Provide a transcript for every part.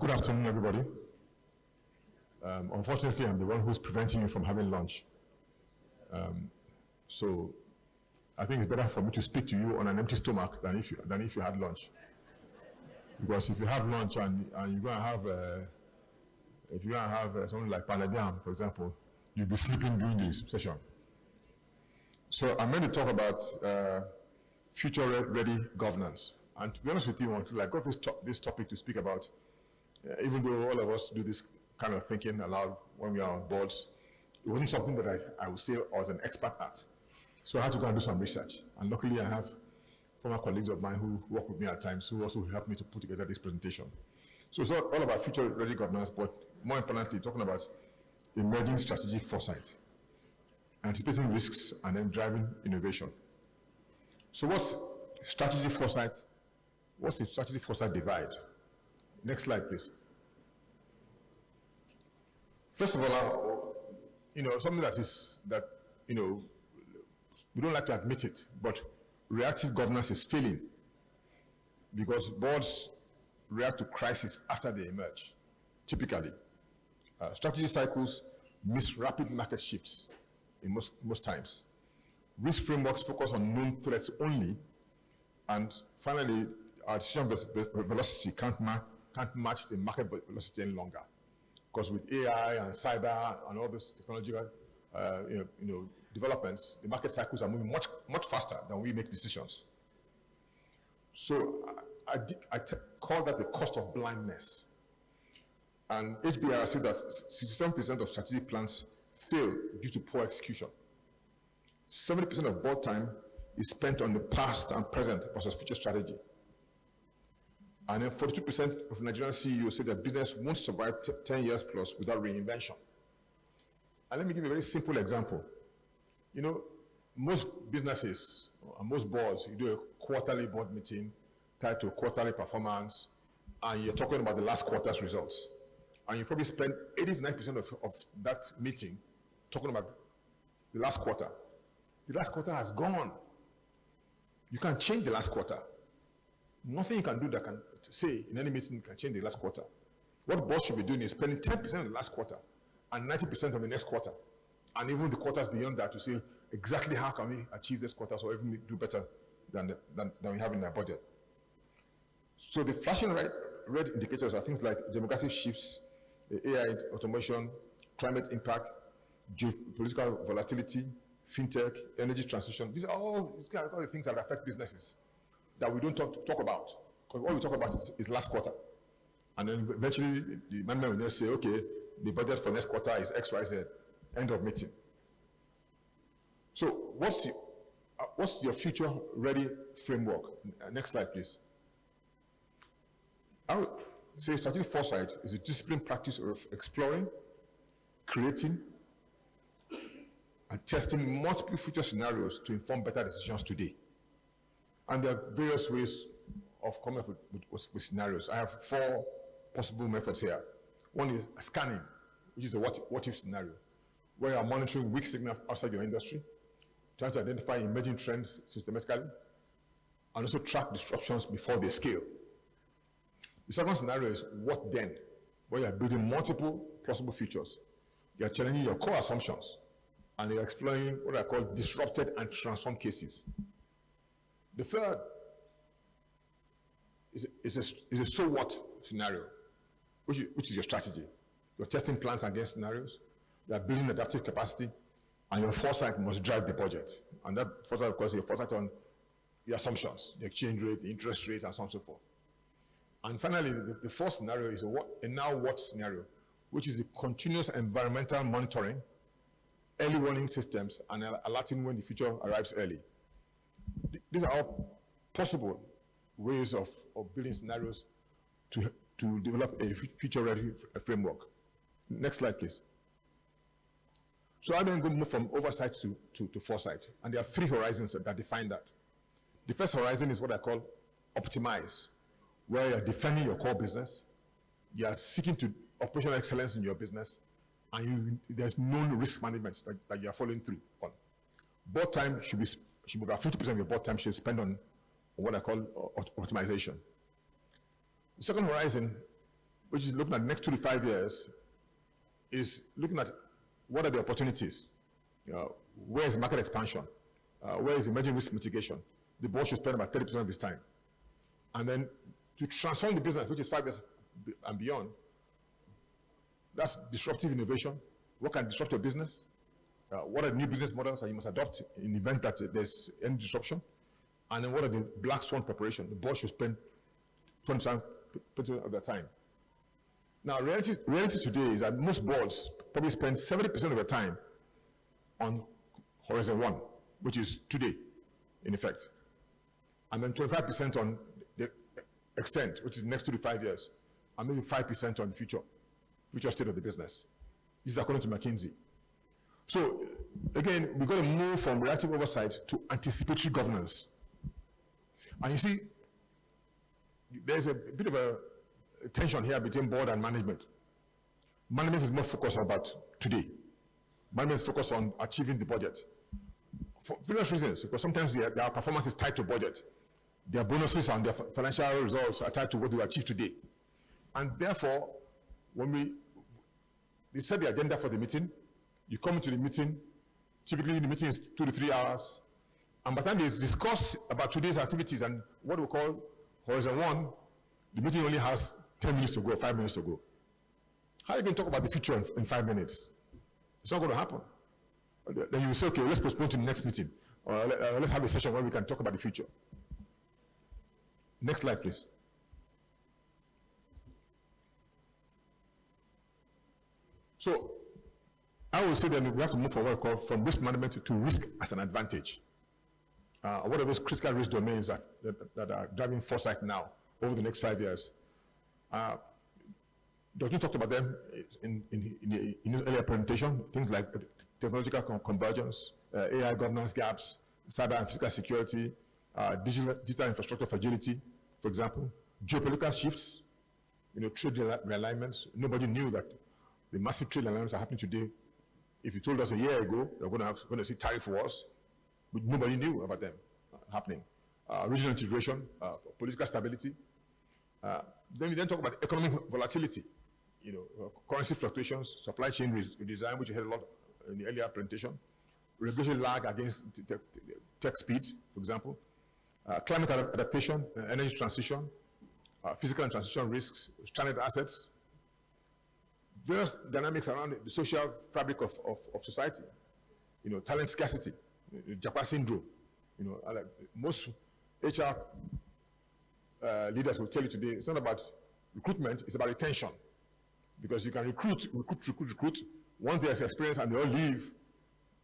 Good afternoon, everybody. Unfortunately, I'm the one who's preventing you from having lunch. So I think it's better for me to speak to you on an empty stomach than if you had lunch. Because if you have lunch and you're going to have, if you're going to have something like Panadiam, for example, you'll be sleeping during the session. So I'm going to talk about future-ready governance. And to be honest with you, I got this topic to speak about, even though all of us do this kind of thinking aloud when we are on boards, it wasn't something that I would say I was an expert at. So I had to go and do some research. And luckily, I have former colleagues of mine who work with me at times who also helped me to put together this presentation. So it's all about future-ready governance, but more importantly, talking about emerging strategic foresight, anticipating risks, and then driving innovation. So what's strategy foresight? What's the strategy foresight divide? Next slide, please. First of all, something that we don't like to admit it, but reactive governance is failing because boards react to crises after they emerge, typically. Strategy cycles miss rapid market shifts in most times. Risk frameworks focus on known threats only, and finally, our decision velocity can't match the market velocity any longer. Because with AI and cyber and all those technological developments, the market cycles are moving much faster than we make decisions. So I call that the cost of blindness. And HBR said that 67% of strategic plans fail due to poor execution. 70% of board time is spent on the past and present versus future strategy. And then 42% of Nigerian CEOs say that business won't survive 10 years plus without reinvention. And let me give you a very simple example. Most businesses and most boards, you do a quarterly board meeting tied to quarterly performance, and you're talking about the last quarter's results. And you probably spend 80 to 90% of that meeting talking about the last quarter. The last quarter has gone. You can't change the last quarter. Nothing you can do that can say in any meeting can change the last quarter. What boards should be doing is spending 10% of the last quarter and 90% of the next quarter, and even the quarters beyond that to say exactly how can we achieve this quarter or even do better than we have in our budget. So the flashing red indicators are things like demographic shifts, AI automation, climate impact, geopolitical volatility, fintech, energy transition. These are all the things that affect businesses that we don't talk about. Because what we talk about is last quarter. And then eventually the management will just say, okay, the budget for next quarter is X, Y, Z. End of meeting. So what's your future ready framework? Next slide, please. I would say strategic foresight is a disciplined practice of exploring, creating, and testing multiple future scenarios to inform better decisions today. And there are various ways of coming up with scenarios. I have 4 possible methods here. One is scanning, which is a what-if scenario, where you are monitoring weak signals outside your industry, trying to identify emerging trends systematically, and also track disruptions before they scale. The second scenario is what then, where you are building multiple plausible features. You are challenging your core assumptions, and you're exploring what I call disrupted and transformed cases. The third is a so what scenario, which is your strategy. You're testing plans against scenarios, you're building adaptive capacity, and your foresight must drive the budget. And that foresight, of course, is your foresight on the assumptions, the exchange rate, the interest rate, and so on and so forth. And finally, the fourth scenario is a now what scenario, which is the continuous environmental monitoring, early warning systems, and alerting when the future arrives early. These are all possible ways of building scenarios to develop a future-ready framework. Next slide, please. So I'm then going to move from oversight to foresight. And there are 3 horizons that define that. The first horizon is what I call optimize, where you're defending your core business, you are seeking to operational excellence in your business, and there's known risk management that you are following through on. Board time should be about 50% of your board time should spend on what I call optimization. The second horizon which is looking at the next 2 to 5 years, is looking at what are the opportunities, where is market expansion, where is emerging risk mitigation. The board should spend about 30% of its time. And then to transform the business, which is 5 years and beyond, that's disruptive innovation. What can disrupt your business? What are the new business models that you must adopt in the event that there's any disruption? And then what are the black swan preparation? The board should spend 20% of their time. Now, reality today is that most boards probably spend 70% of their time on Horizon 1, which is today, in effect. And then 25% on the extent, which is the next 2 to 5 years, and maybe 5% on the future state of the business. This is according to McKinsey. So, again, we've got to move from reactive oversight to anticipatory governance. And you see, there's a bit of a tension here between board and management. Management is more focused about today. Management is focused on achieving the budget. For various reasons, because sometimes their performance is tied to budget. Their bonuses and their financial results are tied to what they achieve today. And therefore, when they set the agenda for the meeting, you come into the meeting, typically the meeting is 2 to 3 hours, and by the time it's discussed about today's activities and what we call Horizon 1, the meeting only has 10 minutes to go, 5 minutes to go. How are you going to talk about the future in 5 minutes? It's not going to happen. Then you will say, okay, let's postpone to the next meeting, or let's have a session where we can talk about the future. Next slide, please. So, I will say that we have to move forward from risk management to risk as an advantage. What are those critical risk domains that are driving foresight now over the next 5 years? Dr. talked about them in the earlier presentation, things like technological convergence, AI governance gaps, cyber and physical security, digital infrastructure fragility, for example, geopolitical shifts, trade realignments. Nobody knew that the massive trade realignments are happening today. If you told us a year ago that we're going to see tariff wars, but nobody knew about them happening. Regional integration, political stability. Then we talk about economic volatility, currency fluctuations, supply chain redesign, which you heard a lot in the earlier presentation, regulatory lag against tech speed, for example, climate adaptation, energy transition, physical and transition risks, stranded assets, various dynamics around the social fabric of society, talent scarcity, Japan syndrome. Like most HR leaders will tell you today, it's not about recruitment, it's about retention. Because you can recruit. Once there's experience and they all leave,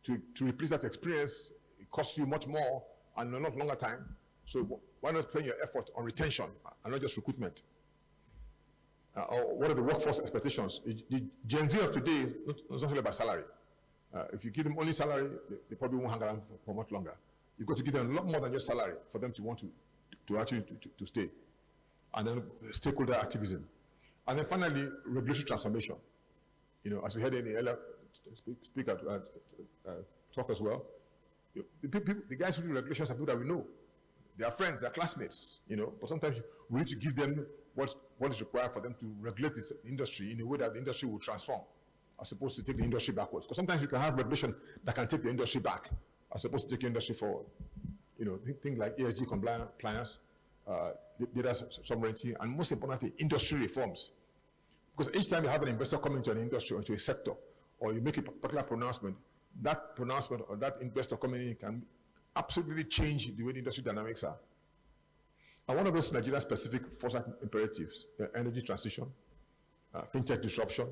to replace that experience, it costs you much more and a lot longer time. So why not put your effort on retention and not just recruitment? Or what are the workforce expectations? The Gen Z of today is not only about salary. If you give them only salary, they probably won't hang around for much longer. You've got to give them a lot more than just salary for them to want to actually stay. And then stakeholder activism. And then finally, regulatory transformation. As we heard in the earlier speaker talk as well, the guys who do regulations are people that we know. They are friends, they are classmates, but sometimes we need to give them what is required for them to regulate this industry in a way that the industry will transform, as opposed to take the industry backwards. Because sometimes you can have regulation that can take the industry back, as opposed to take the industry forward. Things like ESG compliance, data sovereignty, and most importantly, industry reforms. Because each time you have an investor coming into an industry or into a sector, or you make a particular pronouncement or that investor coming in can absolutely change the way the industry dynamics are. And one of those Nigeria-specific foresight imperatives, energy transition, fintech disruption,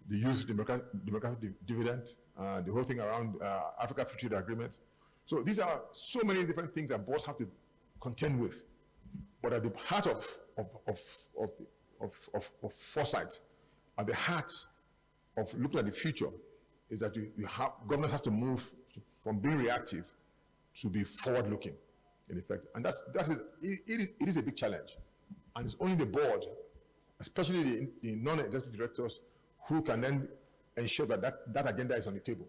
the use of democratic dividend, the whole thing around Africa Free Trade Agreements. So these are so many different things that boards have to contend with. But at the heart of foresight, at the heart of looking at the future, is that governance has to move from being reactive to be forward-looking, in effect. And it is a big challenge. And it's only the board, especially the non-executive directors, who can then ensure that agenda is on the table.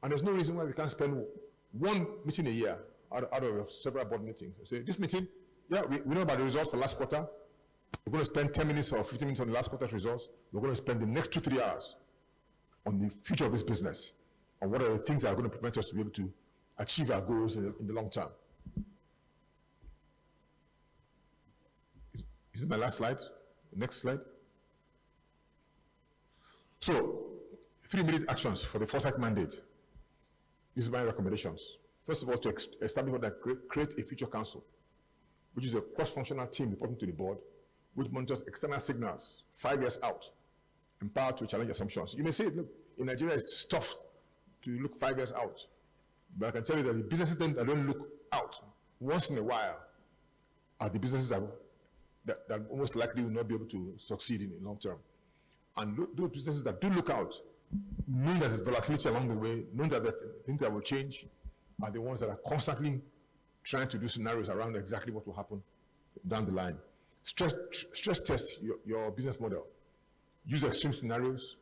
And there's no reason why we can't spend one meeting a year out of several board meetings. Say, this meeting, we know about the results for last quarter. we're going to spend 10 minutes or 15 minutes on the last quarter's results. We're going to spend the next 2-3 hours on the future of this business, on what are the things that are going to prevent us to be able to achieve our goals in the long term. Is it my last slide? Next slide. So, 3 immediate actions for the foresight mandate. These are my recommendations. First of all, to establish what create a future council, which is a cross-functional team reporting to the board, which monitors external signals 5 years out, empowered to challenge assumptions. You may say, look, in Nigeria it's tough to look 5 years out, but I can tell you that the businesses that don't look out once in a while are the businesses that most likely will not be able to succeed in the long term. And those businesses that do look out, knowing there's volatility along the way, knowing that the things that will change, are the ones that are constantly trying to do scenarios around exactly what will happen down the line. Stress test your business model. Use extreme scenarios.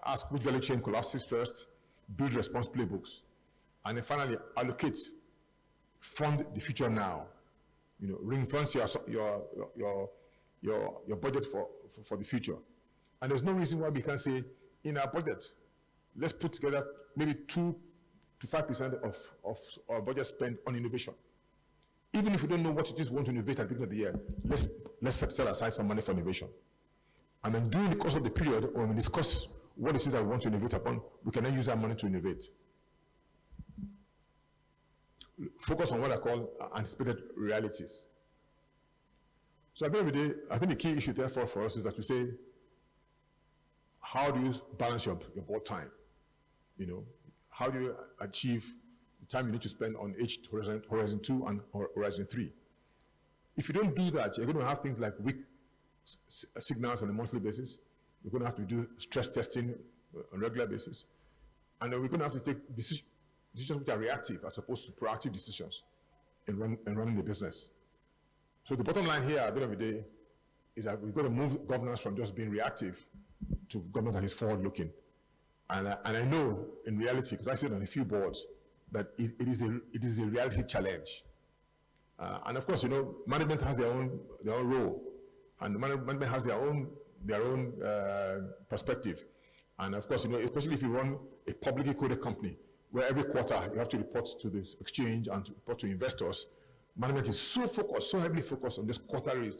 Ask which value chain collapses first. Build response playbooks. And then finally, allocate. Fund the future now. Reinforce your budget for the future. And there's no reason why we can't say, in our budget, let's put together maybe 2 to 5% of our budget spent on innovation. Even if we don't know what it is we want to innovate at the beginning of the year, let's set aside some money for innovation. And then during the course of the period, when we discuss what it is that we want to innovate upon, we can then use that money to innovate. Focus on what I call anticipated realities. So at the end of the day, I think the key issue therefore for us is that to say, how do you balance your board time? How do you achieve the time you need to spend on Horizon 2 and Horizon 3? If you don't do that, you're going to have things like weak signals on a monthly basis. You're going to have to do stress testing on a regular basis. And then we're going to have to take decisions which are reactive as opposed to proactive decisions in running the business. So the bottom line here at the end of the day is that we've got to move governance from just being reactive to government that is forward-looking. And I know, in reality, because I sit on a few boards, that it is a reality challenge. And of course, management has their own role, and management has their own perspective. And of course, especially if you run a publicly quoted company, where every quarter you have to report to the exchange and to report to investors, management is so heavily focused on this quarterly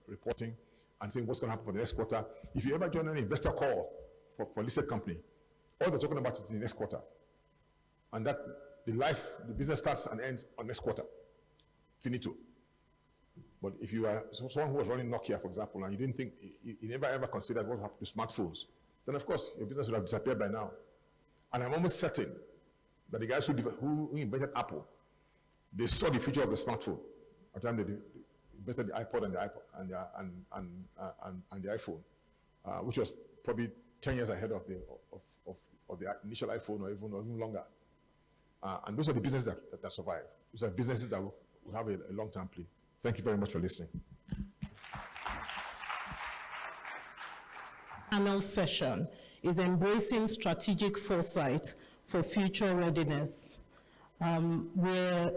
reporting and saying what's going to happen for the next quarter. If you ever join an investor call for a listed company, all they're talking about is the next quarter. And that the business starts and ends on next quarter. Finito. But if you are someone who was running Nokia, for example, and you didn't think, you never ever considered what happened to smartphones, then of course your business would have disappeared by now. And I'm almost certain that the guys who invented Apple, they saw the future of the smartphone at the time they invented the iPod and the iPhone, which was probably 10 years ahead of the initial iPhone or even longer. And those are the businesses that survive. Those are businesses that will have a long-term play. Thank you very much for listening. Panel session is embracing strategic foresight for future readiness. What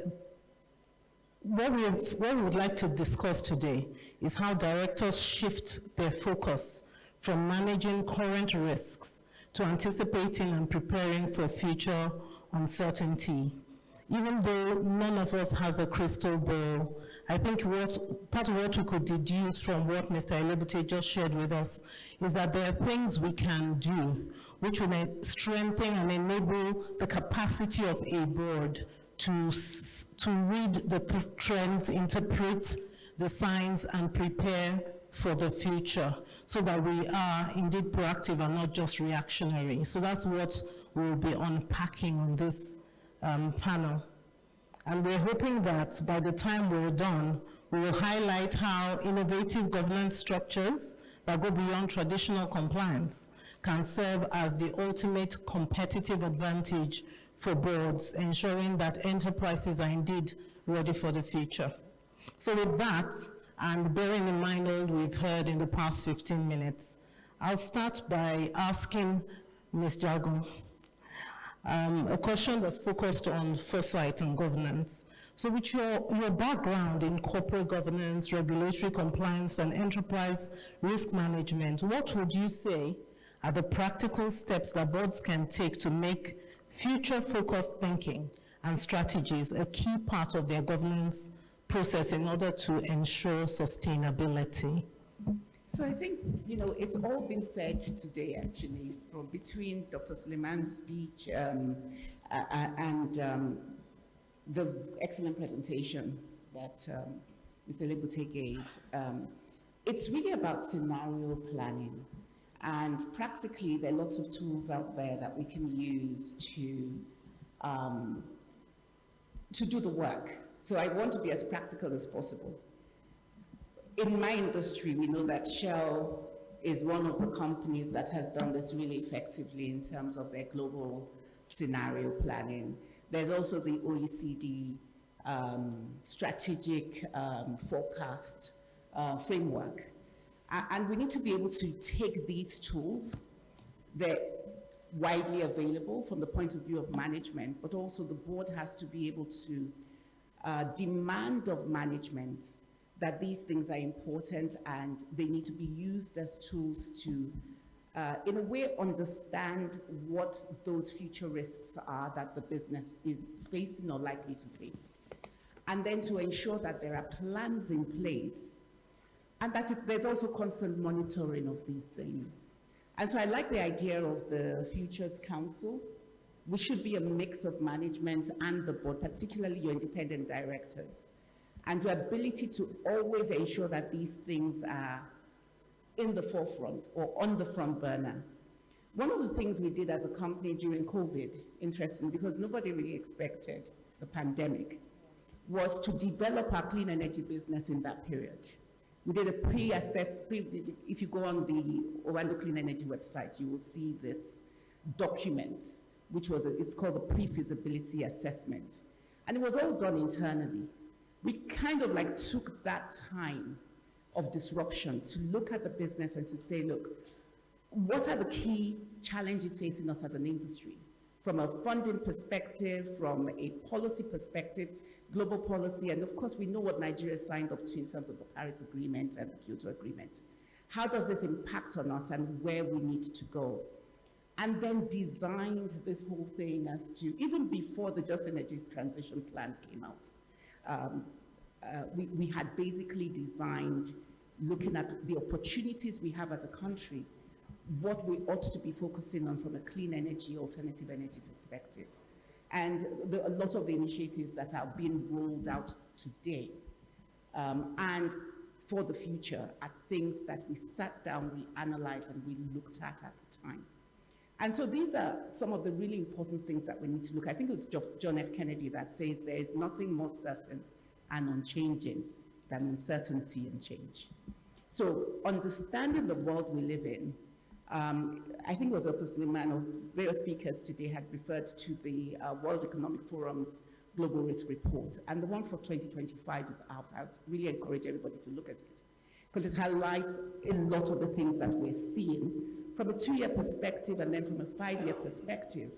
we would like to discuss today is how directors shift their focus from managing current risks to anticipating and preparing for future uncertainty. Even though none of us has a crystal ball, I think part of what we could deduce from what Mr. Elebute just shared with us is that there are things we can do which will strengthen and enable the capacity of a board to read the trends, interpret the signs, and prepare for the future, so that we are indeed proactive and not just reactionary. So that's what we'll be unpacking on this panel. And we're hoping that by the time we're done, we will highlight how innovative governance structures that go beyond traditional compliance can serve as the ultimate competitive advantage for boards, ensuring that enterprises are indeed ready for the future. So with that, and bearing in mind all we've heard in the past 15 minutes, I'll start by asking Ms. Jagon a question that's focused on foresight and governance. So with your background in corporate governance, regulatory compliance, and enterprise risk management, what would you say are the practical steps that boards can take to make future-focused thinking and strategies a key part of their governance process in order to ensure sustainability? So I think, it's all been said today, actually, from between Dr. Suleiman's speech and the excellent presentation that Mr. Lebute gave. It's really about scenario planning. And practically, there are lots of tools out there that we can use to do the work. So I want to be as practical as possible. In my industry, we know that Shell is one of the companies that has done this really effectively in terms of their global scenario planning. There's also the OECD strategic forecast framework. And we need to be able to take these tools, they're widely available from the point of view of management, but also the board has to be able to demand of management that these things are important and they need to be used as tools to, in a way, understand what those future risks are that the business is facing or likely to face. And then to ensure that there are plans in place and that there's also constant monitoring of these things. And so I like the idea of the Futures Council, which should be a mix of management and the board, particularly your independent directors, and the ability to always ensure that these things are in the forefront or on the front burner. One of the things we did as a company during COVID, interesting, because nobody really expected the pandemic, was to develop our clean energy business in that period. We did a if you go on the Orlando Clean Energy website, you will see this document, which was, it's called the pre-feasibility assessment. And it was all done internally. We kind of like took that time of disruption to look at the business and to say, look, what are the key challenges facing us as an industry? From a funding perspective, from a policy perspective, global policy, and of course we know what Nigeria signed up to in terms of the Paris Agreement and the Kyoto Agreement. How does this impact on us and where we need to go? And then designed this whole thing as to, even before the Just Energy Transition Plan came out, we had basically designed, looking at the opportunities we have as a country, what we ought to be focusing on from a clean energy, alternative energy perspective. And a lot of the initiatives that are being rolled out today and for the future are things that we sat down, we analyzed, and we looked at the time. And so these are some of the really important things that we need to look at. I think it was John F. Kennedy that says there is nothing more certain and unchanging than uncertainty and change. So understanding the world we live in, I think it was Dr. Suleiman or various speakers today had referred to the World Economic Forum's Global Risk Report, and the one for 2025 is out. I would really encourage everybody to look at it, because it highlights a lot of the things that we're seeing from a 2-year perspective and then from a 5-year perspective.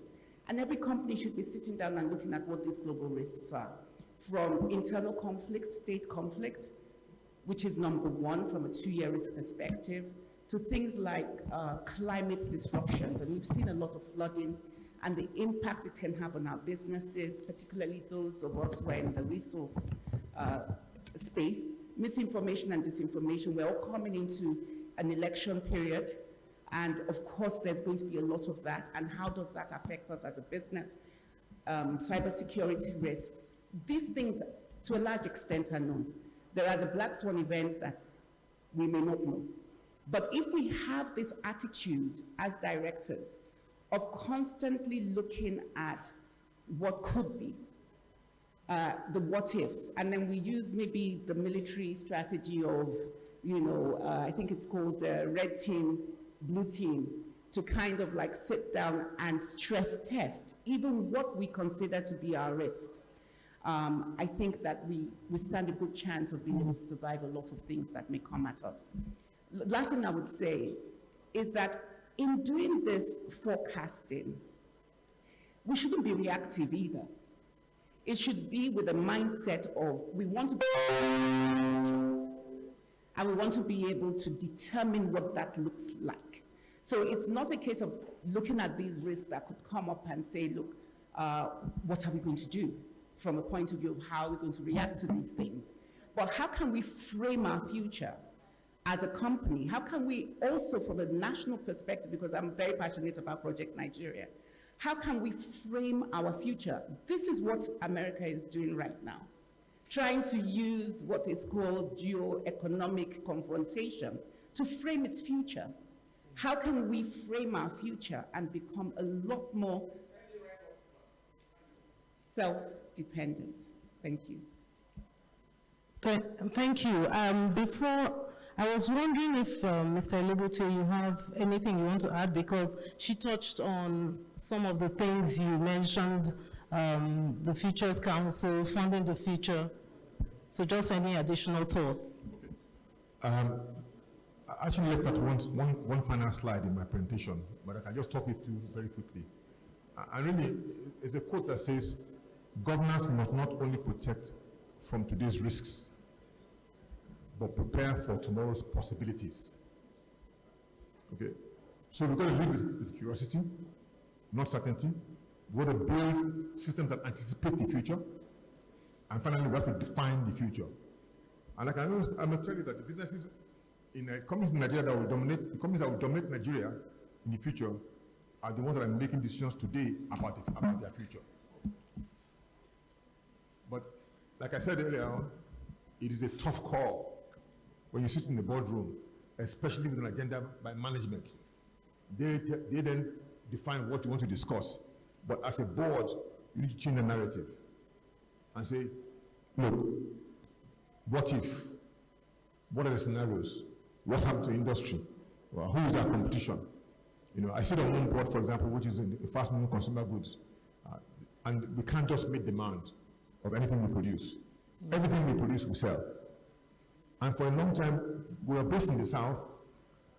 And every company should be sitting down and looking at what these global risks are, from internal conflict, state conflict, which is number one from a 2-year risk perspective, to things like climate disruptions. And we've seen a lot of flooding and the impact it can have on our businesses, particularly those of us who are in the resource space. Misinformation and disinformation, we're all coming into an election period. And of course, there's going to be a lot of that. And how does that affect us as a business? Cybersecurity risks. These things, to a large extent, are known. There are the black swan events that we may not know. But if we have this attitude as directors of constantly looking at what could be, the what ifs, and then we use maybe the military strategy of, I think it's called red team, blue team, to kind of like sit down and stress test even what we consider to be our risks. I think that we stand a good chance of being able to survive a lot of things that may come at us. Last thing I would say is that in doing this forecasting, we shouldn't be reactive either. It should be with a mindset of we want to and we want to be able to determine what that looks like. So it's not a case of looking at these risks that could come up and say, look, what are we going to do from a point of view of how we're going to react to these things? But how can we frame our future as a company? How can we also, from a national perspective, because I'm very passionate about Project Nigeria, how can we frame our future? This is what America is doing right now, trying to use what is called geo-economic confrontation to frame its future. How can we frame our future and become a lot more self-dependent? Thank you. Thank you. Before, I was wondering if, Mr. Elubute, you have anything you want to add, because she touched on some of the things you mentioned, the Futures Council, funding the future. So just any additional thoughts? I actually left out one final slide in my presentation, but I can just talk it through very quickly. And really, it's a quote that says, governance must not only protect from today's risks, but prepare for tomorrow's possibilities. Okay? So we've got to live with curiosity, not certainty. We've got to build systems that anticipate the future. And finally, we have to define the future. And I must tell you that the businesses in companies in Nigeria that will dominate, the companies that will dominate Nigeria in the future are the ones that are making decisions today about their future. But like I said earlier on, it is a tough call when you sit in the boardroom, especially with an agenda by management. They then define what you want to discuss. But as a board, you need to change the narrative and say, look, what if? What are the scenarios? What's happened to industry? Well, who is our competition? You know, I sit on one board, for example, which is in fast-moving consumer goods, and we can't just meet demand of anything we produce. Everything we produce, we sell. And for a long time, we were based in the South.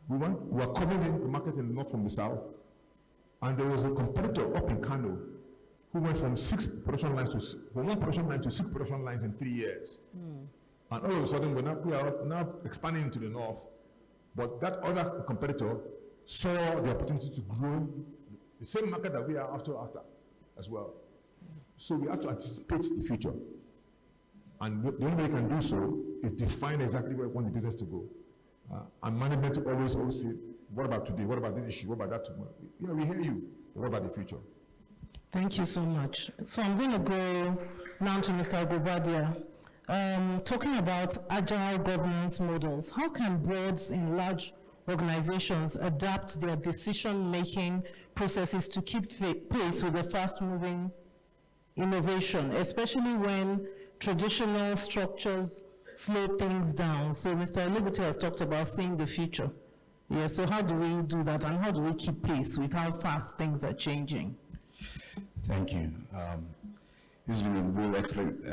We were covering the market in the North from the South. And there was a competitor up in Kano who went from one production line to 6 production lines in 3 years. And all of a sudden, we are now expanding into the North. But that other competitor saw the opportunity to grow the same market that we are after as well. So we have to anticipate the future. And the only way you can do so is define exactly where we want the business to go. And management always say, what about today? What about this issue? What about that tomorrow? Yeah, we hear you. What about the future? Thank you so much. So I'm going to go now to Mr. Ogobadia. Talking about agile governance models, how can boards in large organizations adapt their decision-making processes to keep pace with the fast-moving innovation, especially when traditional structures slow things down? So Mr. Elubute has talked about seeing the future. Yeah, so how do we do that, and how do we keep pace with how fast things are changing? Thank you. This has been a real excellent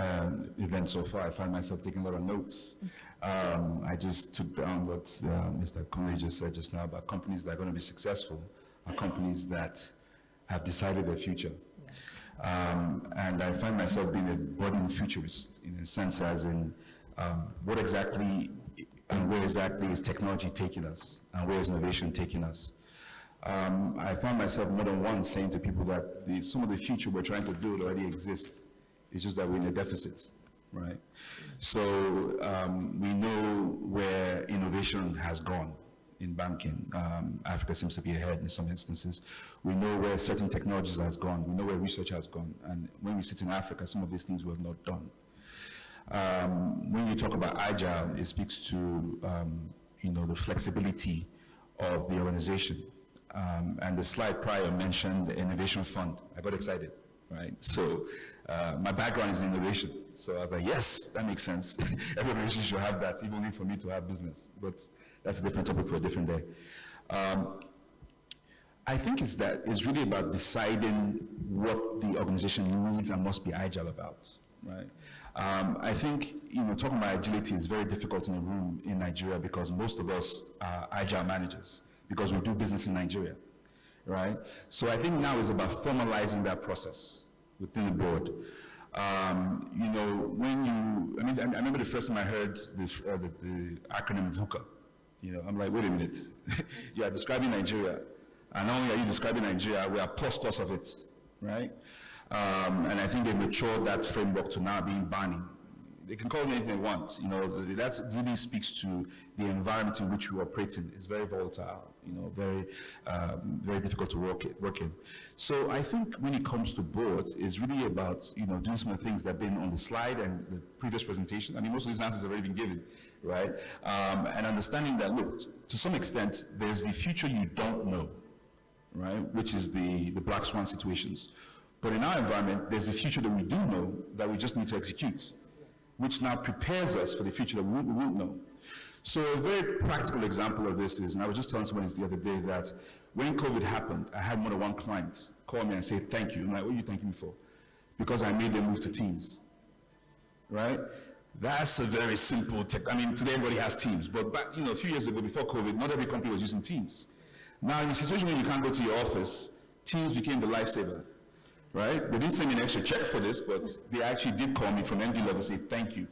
event so far. I find myself taking a lot of notes. I just took down what Mr. Conley just said just now about companies that are going to be successful are companies that have decided their future. And I find myself being a budding futurist in a sense as in what exactly and where exactly is technology taking us and where is innovation taking us. I find myself more than once saying to people that some of the future we're trying to build already exists. It's just that we're in a deficit, right? So we know where innovation has gone in banking. Africa seems to be ahead in some instances. We know where certain technologies has gone. We know where research has gone. And when we sit in Africa, some of these things were not done. When you talk about agile, it speaks to the flexibility of the organization. And the slide prior mentioned the innovation fund. I got excited, right? So my background is innovation. So I was like, yes, that makes sense. Every organization should have that, even for me to have business. But that's a different topic for a different day. I think it's really about deciding what the organization needs and must be agile about, right? I think, talking about agility is very difficult in a room in Nigeria because most of us are agile managers because we do business in Nigeria, right? So I think now is about formalizing that process within the board. You know, when you, I mean, I remember the first time I heard the acronym VUCA. You know, I'm like, wait a minute, you are describing Nigeria, and not only are you describing Nigeria, we are plus of it, right? And I think they matured that framework to now being banning. They can call it anything they want, you know, that really speaks to the environment in which we operate in. It's very volatile, you know, very difficult to work in. So I think when it comes to boards, it's really about, you know, doing some of the things that have been on the slide and the previous presentation. I mean, most of these answers have already been given, right? And understanding that, look, to some extent, there's the future you don't know, right, which is the black swan situations. But in our environment, there's a future that we do know that we just need to execute, which now prepares us for the future that we won't know. So a very practical example of this is, and I was just telling someone this the other day, that when COVID happened, I had more than one client call me and say, thank you. I'm like, what are you thanking me for? Because I made them move to Teams, right? That's a very simple tech. I mean, today everybody has Teams, but back, you know, a few years ago, before COVID, not every company was using Teams. Now, in a situation where you can't go to your office, Teams became the lifesaver. Right? They didn't send me an extra check for this, but they actually did call me from MD level and say thank you,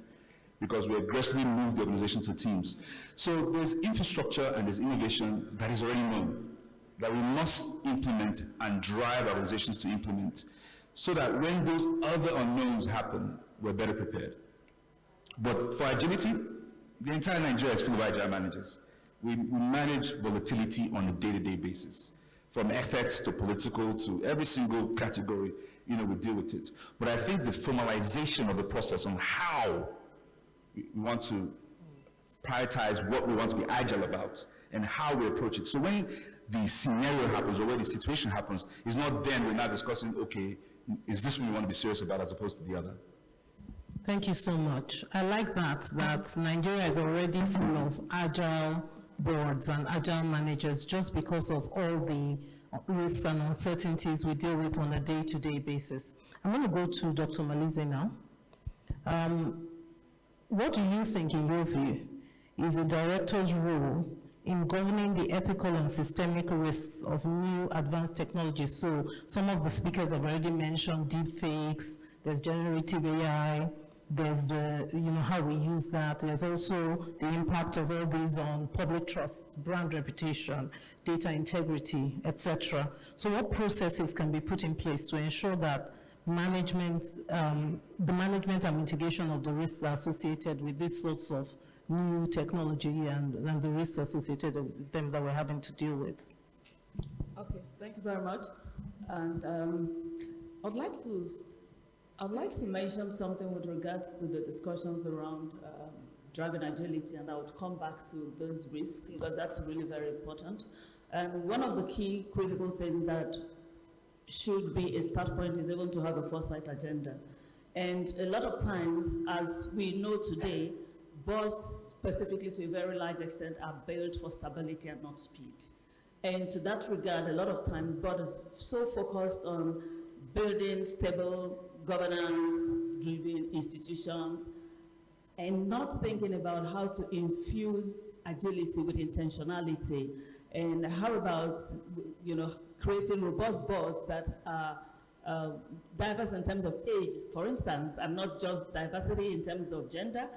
because we aggressively moved the organization to Teams. So there's infrastructure and there's innovation that is already known, that we must implement and drive organizations to implement, so that when those other unknowns happen, we're better prepared. But for agility, the entire Nigeria is full of agile managers. We manage volatility on a day-to-day basis. From FX to political to every single category, you know, we deal with it. But I think the formalization of the process on how we want to prioritize what we want to be agile about and how we approach it. So when the scenario happens or when the situation happens, it's not then we're now discussing, okay, is this what we want to be serious about as opposed to the other? Thank you so much. I like that Nigeria is already full of agile boards and agile managers just because of all the risks and uncertainties we deal with on a day-to-day basis. I'm going to go to Dr. Malize now. What do you think, in your view, is a director's role in governing the ethical and systemic risks of new advanced technologies? So some of the speakers have already mentioned deepfakes, there's generative AI, there's the, you know, how we use that. There's also the impact of all these on public trust, brand reputation, data integrity, etc. So what processes can be put in place to ensure that management, the management and mitigation of the risks associated with these sorts of new technology and the risks associated with them that we're having to deal with? Okay, thank you very much. And I'd like to mention something with regards to the discussions around driving agility, and I would come back to those risks because that's really very important. And one of the key critical things that should be a start point is able to have a foresight agenda. And a lot of times, as we know today, boards, specifically to a very large extent, are built for stability and not speed. And to that regard, a lot of times, board is so focused on building stable, governance-driven institutions and not thinking about how to infuse agility with intentionality. And how about, you know, creating robust boards that are diverse in terms of age, for instance, and not just diversity in terms of gender,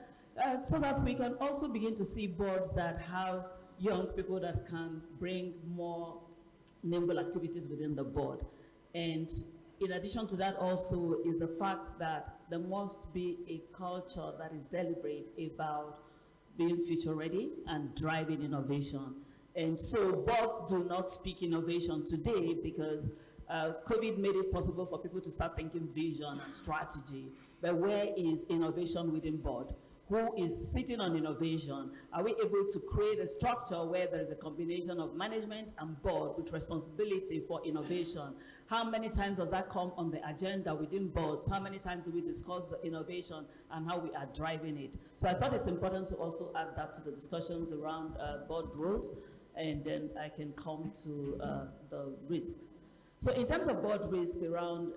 so that we can also begin to see boards that have young people that can bring more nimble activities within the board. And in addition to that also is the fact that there must be a culture that is deliberate about being future ready and driving innovation. And so boards do not speak innovation today because COVID made it possible for people to start thinking vision and strategy. But where is innovation within board? Who is sitting on innovation? Are we able to create a structure where there is a combination of management and board with responsibility for innovation? How many times does that come on the agenda within boards? How many times do we discuss the innovation and how we are driving it? So I thought it's important to also add that to the discussions around board roles, and then I can come to the risks. So in terms of board risk around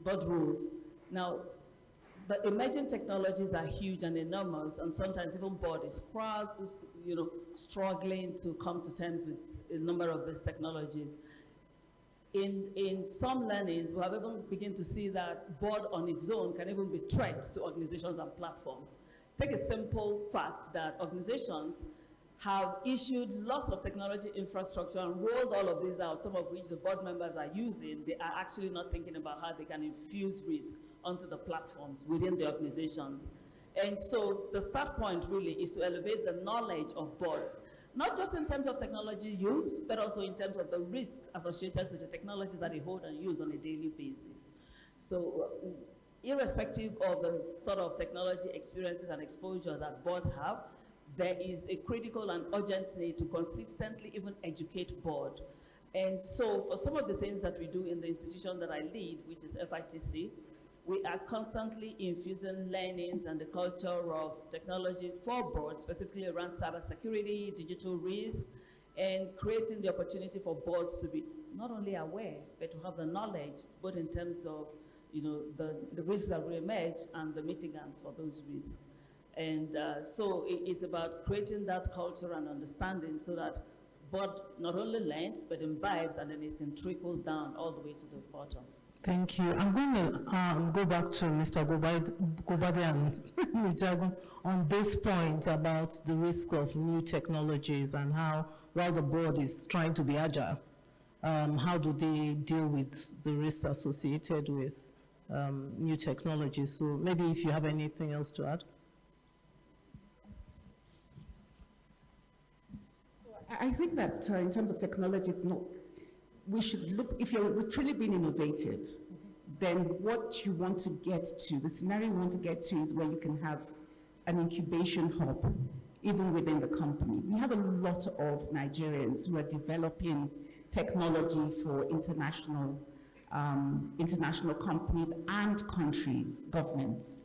board rules, now, the emerging technologies are huge and enormous, and sometimes even board is struggling to come to terms with a number of these technologies. in some learnings, we have even begun to see that board on its own can even be threat to organizations and platforms. Take a simple fact that organizations have issued lots of technology infrastructure and rolled all of these out, some of which the board members are using. They are actually not thinking about how they can infuse risk onto the platforms within the organizations. And so the start point really is to elevate the knowledge of board, not just in terms of technology use, but also in terms of the risks associated to the technologies that they hold and use on a daily basis. So irrespective of the sort of technology experiences and exposure that boards have, there is a critical and urgent need to consistently even educate board. And so for some of the things that we do in the institution that I lead, which is FITC, we are constantly infusing learnings and the culture of technology for boards, specifically around cybersecurity, digital risk, and creating the opportunity for boards to be not only aware, but to have the knowledge, both in terms of the risks that will emerge and the mitigants for those risks. And so it's about creating that culture and understanding so that board not only learns, but imbibes, and then it can trickle down all the way to the bottom. Thank you. I'm going to go back to Mr. Gobade and Nijago on this point about the risk of new technologies and how, while the board is trying to be agile, how do they deal with the risks associated with new technologies? So maybe if you have anything else to add. I think that in terms of technology, it's not, we should look, if you're truly being innovative, then what you want to get to, the scenario you want to get to is where you can have an incubation hub, even within the company. We have a lot of Nigerians who are developing technology for international companies and countries, governments.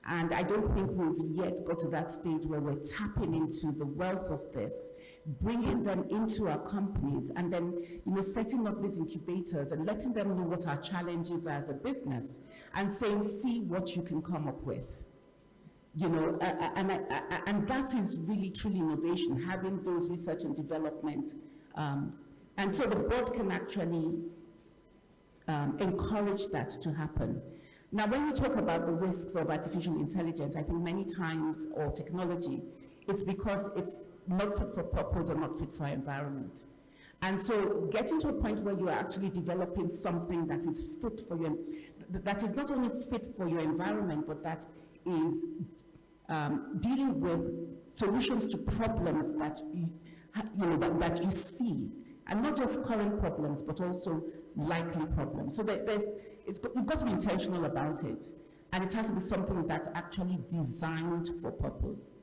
And I don't think we've yet got to that stage where we're tapping into the wealth of this, bringing them into our companies, and then setting up these incubators and letting them know what our challenges are as a business, and saying, see what you can come up with. And that is really truly innovation, having those research and development. And so the board can actually encourage that to happen. Now, when we talk about the risks of artificial intelligence, I think many times, or technology, it's because it's not fit for purpose or not fit for our environment. And so getting to a point where you are actually developing something that is fit for your, that is not only fit for your environment, but that is dealing with solutions to problems that that you see, and not just current problems, but also likely problems. So you've got to be intentional about it, and it has to be something that's actually designed for purpose.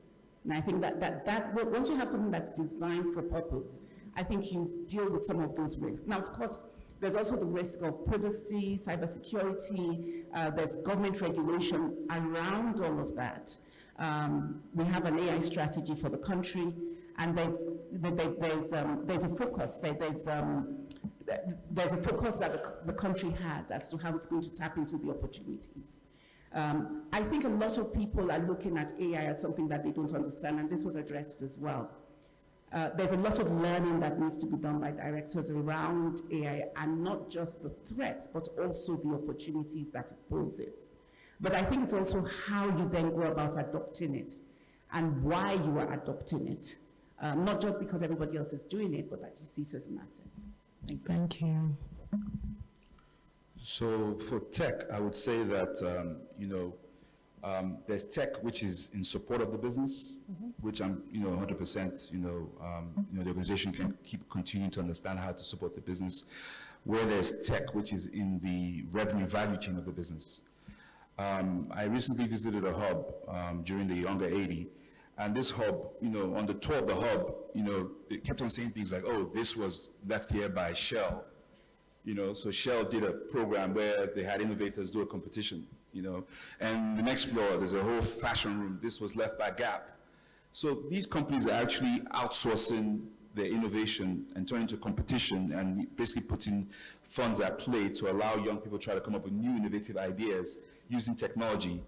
And I think that once you have something that's designed for purpose, I think you deal with some of those risks. Now, of course, there's also the risk of privacy, cybersecurity, there's government regulation around all of that. We have an AI strategy for the country, and there's a focus. There's a focus that the country has as to how it's going to tap into the opportunities. I think a lot of people are looking at AI as something that they don't understand, and this was addressed as well. There's a lot of learning that needs to be done by directors around AI, and not just the threats, but also the opportunities that it poses. But I think it's also how you then go about adopting it, and why you are adopting it. Not just because everybody else is doing it, but that you see it as an asset. Thank you. So for tech, I would say that, there's tech which is in support of the business, which I'm, 100%, the organization can keep continuing to understand how to support the business, where there's tech which is in the revenue value chain of the business. I recently visited a hub during the Younger 80, and this hub, on the tour of the hub, it kept on saying things like, oh, this was left here by Shell. So Shell did a program where they had innovators do a competition, and the next floor, there's a whole fashion room. This was left by Gap. So these companies are actually outsourcing their innovation and turning to competition, and basically putting funds at play to allow young people to try to come up with new innovative ideas using technology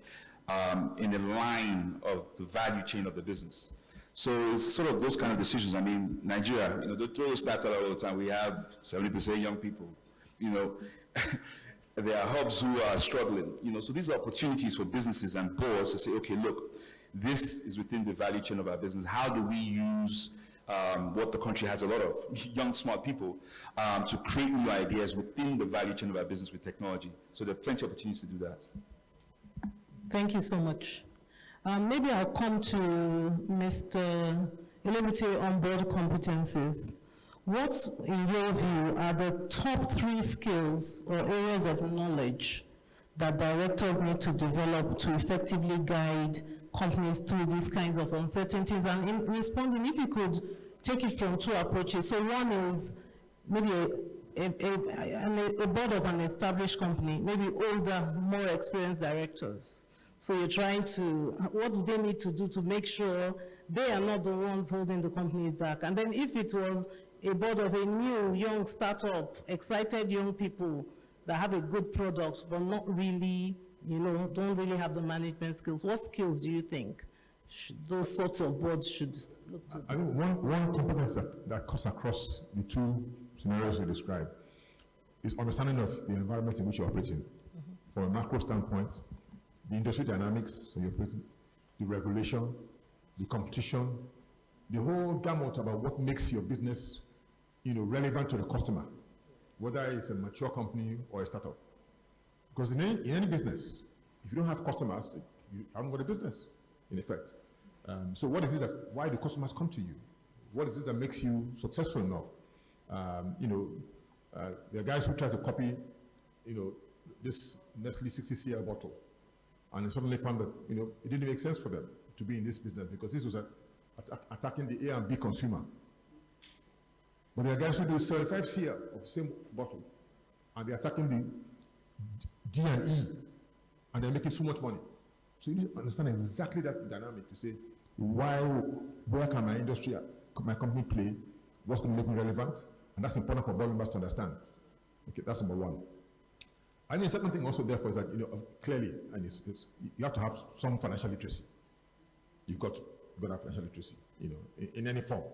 in the line of the value chain of the business. So it's sort of those kind of decisions. I mean, Nigeria, they throw stats out all the time. We have 70% young people. you know, there are hubs who are struggling, you know, so these are opportunities for businesses and boards to say, okay, look, this is within the value chain of our business. How do we use what the country has a lot of, young, smart people, to create new ideas within the value chain of our business with technology? So there are plenty of opportunities to do that. Thank you so much. Maybe I'll come to Mr. Elebute on board competencies. What, in your view, are the top 3 skills or areas of knowledge that directors need to develop to effectively guide companies through these kinds of uncertainties? And in responding, if you could take it from 2 approaches. So one is maybe a board of an established company, maybe older, more experienced directors. So you're trying to, what do they need to do to make sure they are not the ones holding the company back? And then if it was a board of a new, young startup, excited young people that have a good product, but not really, you know, don't really have the management skills, what skills do you think those sorts of boards should look to? I think one competence that cuts across the 2 scenarios you described is understanding of the environment in which you're operating. From a macro standpoint, the industry dynamics, so you're operating, the regulation, the competition, the whole gamut about what makes your business, you know, relevant to the customer, whether it's a mature company or a startup. Because in any business, if you don't have customers, you haven't got a business, in effect. So what is it why do customers come to you? What is it that makes you successful enough? You know, there are guys who try to copy, you know, this Nestle 60cl bottle, and they suddenly found that, you know, it didn't make sense for them to be in this business because this was attacking the A and B consumer. But there are guys who do 75cl of the same bottle, and they're attacking the D and E, and they're making so much money. So you need to understand exactly that dynamic to say, where can my industry, my company play, what's going to make me relevant? And that's important for board members to understand. Okay, that's number 1. And the second thing also therefore is that, you know, clearly, and you have to have some financial literacy. You've got to have financial literacy, you know, in any form.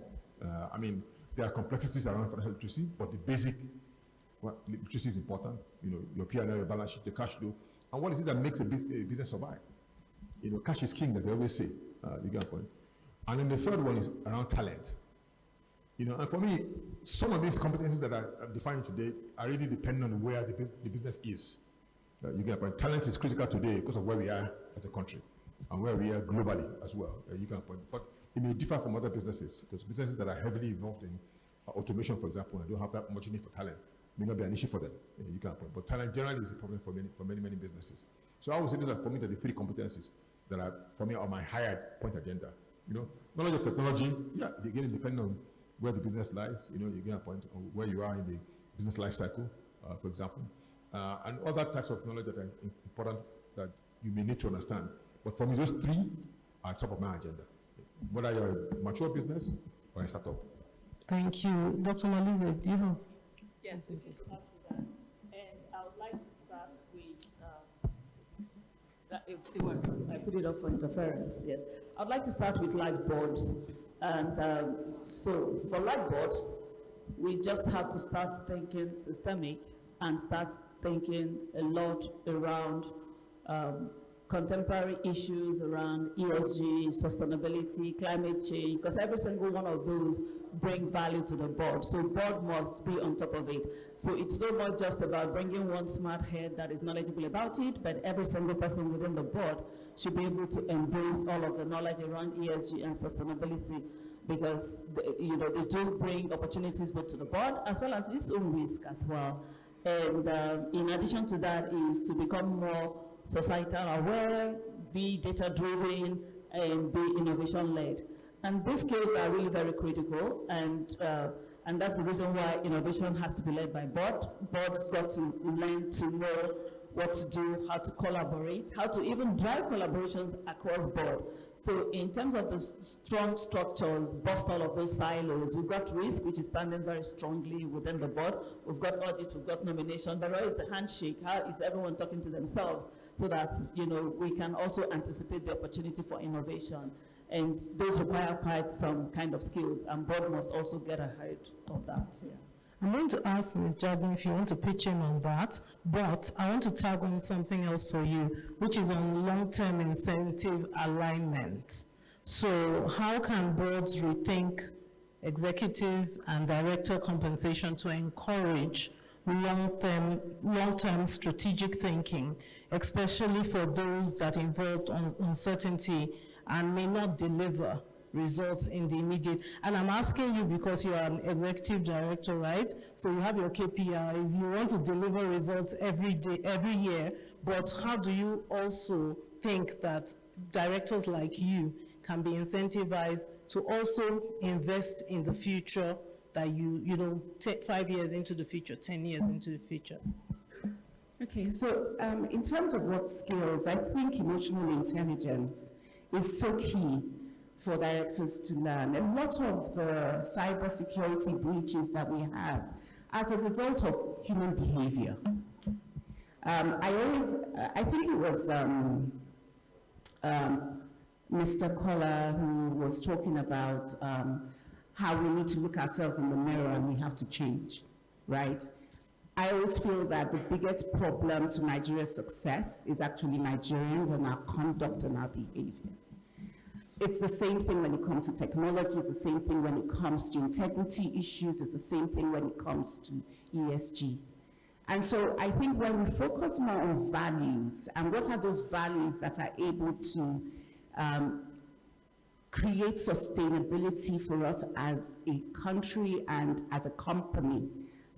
I mean, there are complexities around financial literacy, but the basic literacy is important. You know, your P&L, your balance sheet, your cash flow, and what is it that makes a business survive? You know, cash is king, that they always say. You get a point. And then the third one is around talent. You know, and for me, some of these competencies that are defined today are really dependent on where the business is. You get a point. Talent is critical today because of where we are as a country and where we are globally as well. You get a point. But it may differ from other businesses, because businesses that are heavily involved in automation, for example, and don't have that much need for talent, may not be an issue for them. You get a point. But talent generally is a problem for many businesses. So I would say these are, for me, the 3 competencies that are, for me, on my higher point agenda. You know, knowledge of technology, yeah, again, depending on where the business lies, you know, you get a point on where you are in the business life cycle, for example, and other types of knowledge that are important that you may need to understand. But for me, those 3 are top of my agenda, whether you're a mature business or a startup. Thank you. Dr. Malize, do you have? Yes, to add to that. And I would like to start with, it works. I put it up for interference, yes. I'd like to start with live boards. And so for live boards, we just have to start thinking systemic and start thinking a lot around contemporary issues around ESG, sustainability, climate change, because every single one of those bring value to the board. So board must be on top of it. So it's not just about bringing one smart head that is knowledgeable about it, but every single person within the board should be able to embrace all of the knowledge around ESG and sustainability, because you know, they do bring opportunities both to the board as well as its own risk as well. And in addition to that is to become more societal aware, be data driven, and be innovation led. And these skills are really very critical, and that's the reason why innovation has to be led by board. Board's got to learn to know what to do, how to collaborate, how to even drive collaborations across board. So in terms of the strong structures, bust all of those silos. We've got risk, which is standing very strongly within the board. We've got audit, we've got nomination. But where is the handshake? How is everyone talking to themselves? So that, you know, we can also anticipate the opportunity for innovation. And those require quite some kind of skills, and board must also get ahead of that. Yeah. I'm going to ask Ms. Jagun if you want to pitch in on that, but I want to tag on something else for you, which is on long-term incentive alignment. So how can boards rethink executive and director compensation to encourage long-term strategic thinking, especially for those that involved uncertainty and may not deliver results in the immediate? And I'm asking you because you are an executive director, right? So you have your KPIs, you want to deliver results every day, every year, but how do you also think that directors like you can be incentivized to also invest in the future, that you take 5 years into the future, 10 years into the future? Okay, so in terms of what skills, I think emotional intelligence is so key for directors to learn. A lot of the cybersecurity breaches that we have as a result of human behavior. I think it was Mr. Koller who was talking about how we need to look ourselves in the mirror and we have to change, right? I always feel that the biggest problem to Nigeria's success is actually Nigerians and our conduct and our behavior. It's the same thing when it comes to technology, it's the same thing when it comes to integrity issues, it's the same thing when it comes to ESG. And so I think when we focus more on values, and what are those values that are able to create sustainability for us as a country and as a company,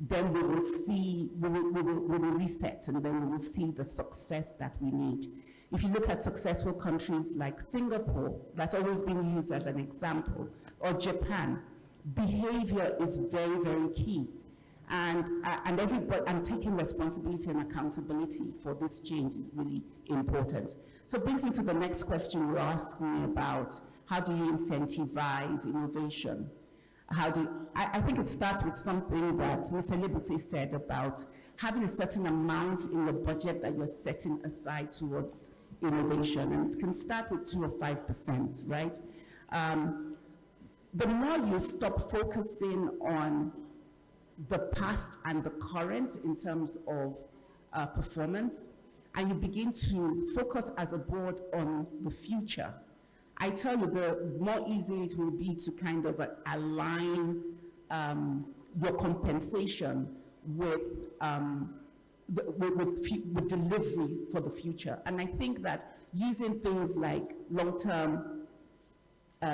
then we will see, we will reset, and then we will see the success that we need. If you look at successful countries like Singapore, that's always been used as an example, or Japan, behavior is very, very key. And everybody, and taking responsibility and accountability for this change is really important. So it brings me to the next question you asked me about, how do you incentivize innovation? I think it starts with something that Mr. Liberty said about having a certain amount in the budget that you're setting aside towards innovation, and it can start with 2 or 5%, right? The more you stop focusing on the past and the current in terms of performance, and you begin to focus as a board on the future, I tell you, the more easy it will be to kind of align your compensation with delivery for the future. And I think that using things like long-term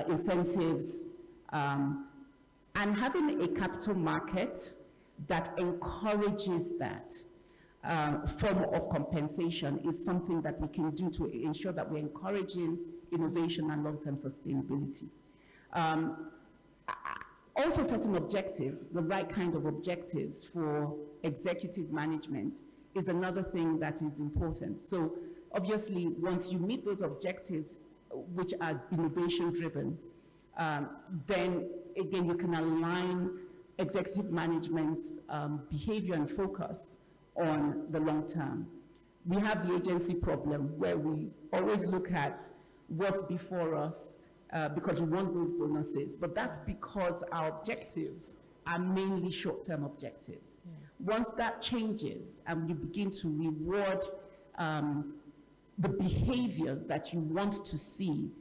incentives and having a capital market that encourages that form of compensation is something that we can do to ensure that we're encouraging innovation and long-term sustainability. Also setting objectives, the right kind of objectives for executive management is another thing that is important. So obviously, once you meet those objectives, which are innovation-driven, then again, you can align executive management's behavior and focus on the long term. We have the agency problem where we always look at what's before us because we want those bonuses, but that's because our objectives are mainly short-term objectives. Yeah. Once that changes and you begin to reward the behaviors that you want to see,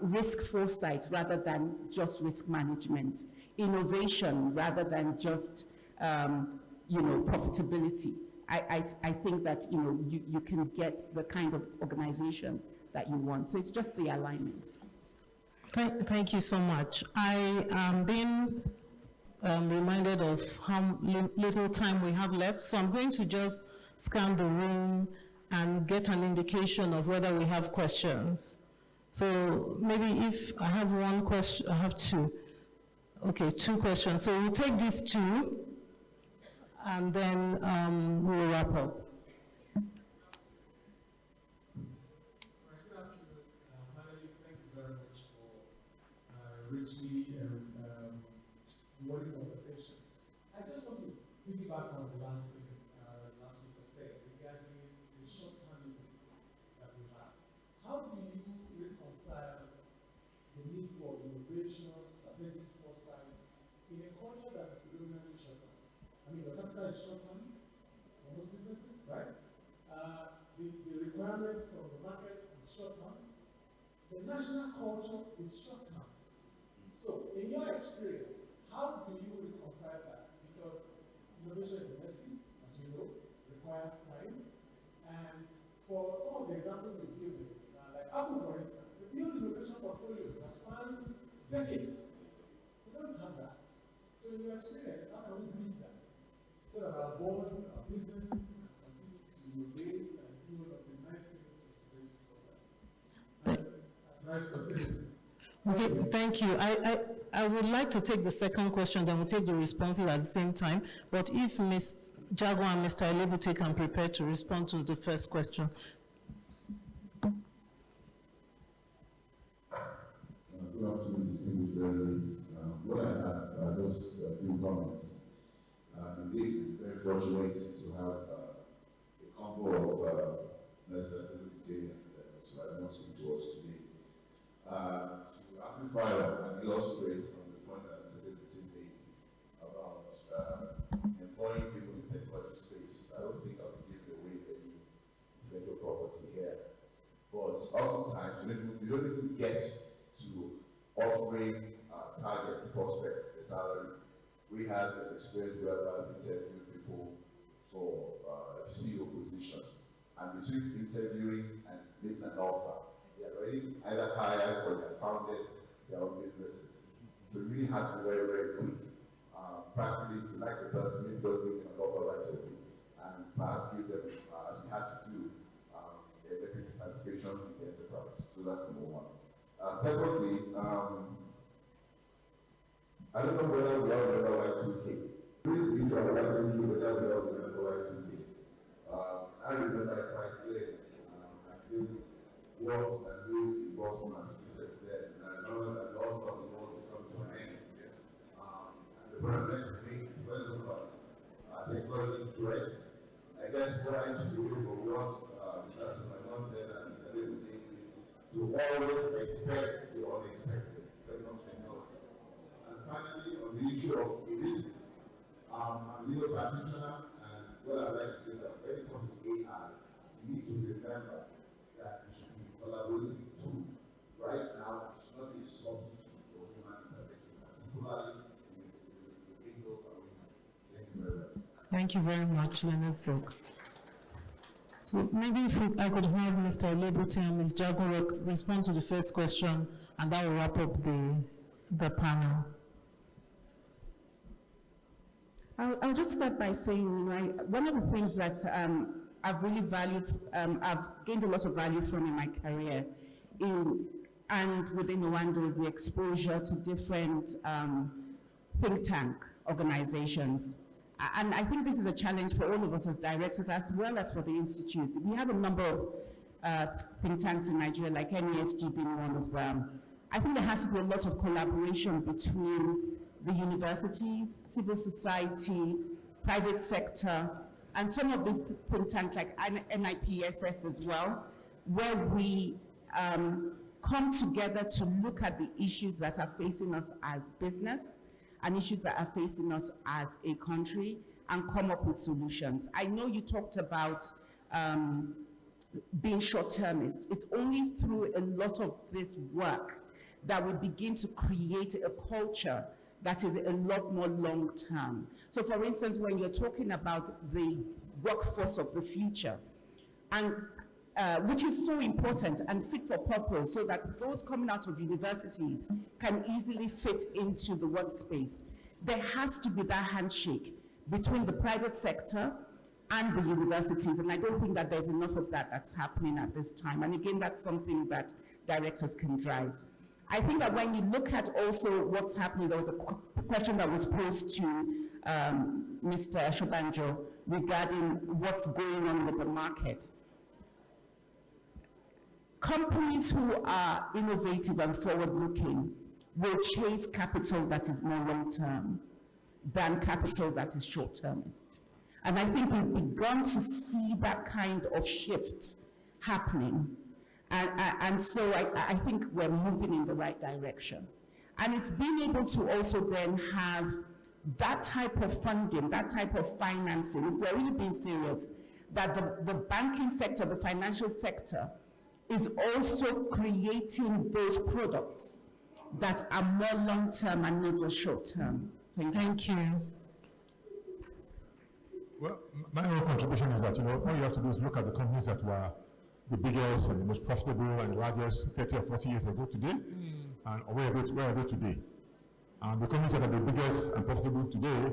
risk foresight rather than just risk management, innovation rather than just profitability, I think that you can get the kind of organization that you want. So it's just the alignment. Thank you so much. I am being reminded of how little time we have left, so I'm going to just scan the room and get an indication of whether we have questions. So maybe if I have one question, I have two. Okay, 2 questions. So we'll take these 2, and then we'll wrap up. Richly worthy conversation. I just want to piggyback on the last thing last speaker said regarding the short-termism that we have. How do you reconcile the need for innovation, strategic foresight in a culture that is predominantly short-term? is short-term for most businesses, right? The requirements from the market is short-term. The national culture is short-term. So, in your experience, how do you reconcile that? Because innovation is messy, as you know, requires time. And for some of the examples you've given, like Apple, for instance, the build innovation portfolio that spans decades. We don't have that. So, in your experience, how can we bridge that? So that our boards, our businesses can continue to innovate and do one of the nice things to create for us. Drive sustainability. Okay, thank you. I would like to take the second question, then we'll take the responses at the same time. But if Ms. Jaguar and Mr. Elebute can prepare to respond to the first question. Good afternoon, distinguished delegates. What I have are just a few comments. Indeed, very fortunate to have a couple of necessity so I want to speak to us today. To amplify and illustrate on the point that Mr. Deputy made about employing people in the technology space, I don't think I'll be giving away any intellectual property here. But oftentimes, we don't even get to offering targets, prospects, a salary. We had an experience whereby we interviewed people for a CEO position, and between interviewing and making an offer, they are already either hired or they have founded their own businesses. So we really have to be very, very quick. Practically, if you like the person, maybe don't make an offer right away, and perhaps give them, as you have to do, a equity participation in the enterprise. So that's number one. Secondly, I don't know whether we all remember Y2K. Please be sure Y2K, whether we all remember Y2K. I remember it quite clearly. I still worked and lived in Boston, Massachusetts then, and I remember that lots of the world was coming to an end. And the point I'm trying to make is when it's about technology threats, I guess what I used to do for what Mr. Sulaiman said and Mr. David was saying is to always expect the unexpected when it comes to technology. And finally, on the issue of risk, I'm a legal practitioner, and what I'd like to say is that when it comes to AI, you need to remember that it should be a collaborative tool. Right now, it's not a substitute for human intervention, particularly in the legal arena. Thank you very much. Thank you very much, Leonard Silk. So maybe if I could have Mr. Elebute and Ms. Jaguar respond to the first question, and that will wrap up the panel. I'll just start by saying, one of the things that I've really valued, I've gained a lot of value from in my career, and within Owando, is the exposure to different think tank organizations. And I think this is a challenge for all of us as directors, as well as for the Institute. We have a number of think tanks in Nigeria, like NESG being one of them. I think there has to be a lot of collaboration between the universities, civil society, private sector, and some of these think tanks like NIPSS as well, where we come together to look at the issues that are facing us as business and issues that are facing us as a country, and come up with solutions. I know you talked about being short-termist. It's only through a lot of this work that we begin to create a culture that is a lot more long-term. So for instance, when you're talking about the workforce of the future, and which is so important and fit for purpose, so that those coming out of universities can easily fit into the workspace. There has to be that handshake between the private sector and the universities, and I don't think that there's enough of that that's happening at this time. And again, that's something that directors can drive. I think that when you look at also what's happening, there was a question that was posed to Mr. Shobanjo regarding what's going on with the market. Companies who are innovative and forward-looking will chase capital that is more long-term than capital that is short-termist. And I think we've begun to see that kind of shift happening. And so I think we're moving in the right direction. And it's being able to also then have that type of funding, that type of financing, if we're really being serious, that the banking sector, the financial sector, is also creating those products that are more long-term and not just short-term. Thank you. Well, my own contribution is that, all you have to do is look at the companies that were the biggest and the most profitable and the largest 30 or 40 years ago today, and where are they today? And the companies that are the biggest and profitable today,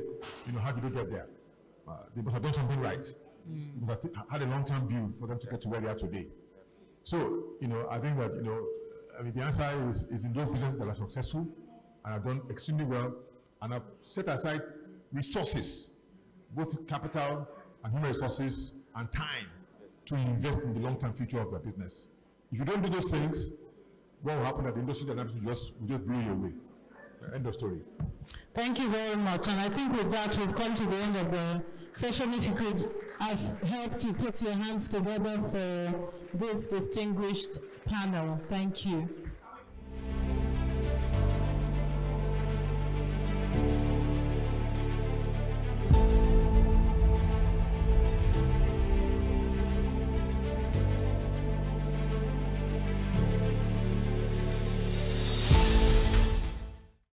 how did they get there? They must have done something right. They must have had a long-term view for them to get to where they are today. So, I think that, the answer is in those businesses that are successful and have done extremely well and have set aside resources, both capital and human resources and time, to invest in the long-term future of their business. If you don't do those things, what will happen at the industry dynamics will just blow you away. End of story. Thank you very much. And I think with that, we've come to the end of the session. If you could help to put your hands together for this distinguished panel. Thank you.